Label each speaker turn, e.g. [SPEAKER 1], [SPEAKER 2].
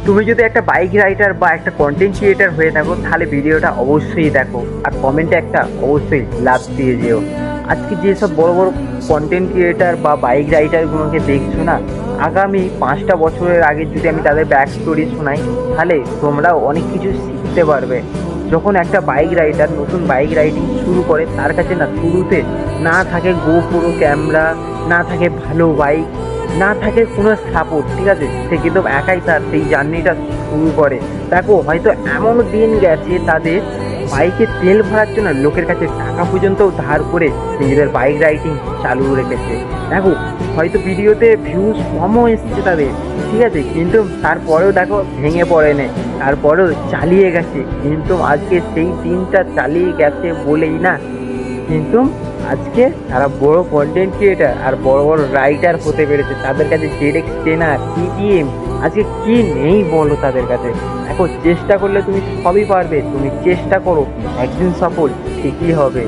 [SPEAKER 1] তুমি যদি একটা বাইক রাইডার বা একটা কন্টেন্ট ক্রিয়েটার হয়ে থাকো তাহলে ভিডিওটা অবশ্যই দেখো আর কমেন্টে একটা অবশ্যই লাভ দিয়ে যেও। আজকে যেসব বড় বড় কন্টেন্ট ক্রিয়েটার বা বাইক রাইডারগুলোকে দেখছো না, আগামী 5টা বছরের আগে যদি আমি তাদের ব্যাক স্টোরি শোনাই তাহলে তোমরাও অনেক কিছু শিখতে পারবে। যখন একটা বাইক রাইডার নতুন বাইক রাইডিং শুরু করে তার কাছে না শুরুতে না থাকে গোপ্রো ক্যামেরা, না থাকে ভালো বাইক, না থাকে কোনো সাপোর্ট, ঠিক আছে, সে কিন্তু একাই তার সেই জার্নিটা শুরু করে। দেখো হয়তো এমন দিন গেছে তাদের বাইকে তেল ভরার জন্য লোকের কাছে টাকা পর্যন্তও ধার করে নিজেদের বাইক রাইডিং চালু রেখেছে। দেখো হয়তো ভিডিওতে ভিউজ কমও এসছে তাদের, ঠিক আছে, কিন্তু তারপরেও দেখো ভেঙে পড়েনি, তারপরেও চালিয়ে গেছে। কিন্তু আজকে সেই দিনটা চালিয়ে গেছে বলেই না কিন্তু আজকে তারা বড় কন্টেন্ট ক্রিয়েটার আর বড় বড় রাইটার হতে পেরেছে। তাদের কাছে ZX10 KTM আজকে কি নেই বলো তাদের কাছে। দেখো চেষ্টা করলে তুমি সবই পারবে, তুমি চেষ্টা করো, একদিন সফল ঠিকই হবে।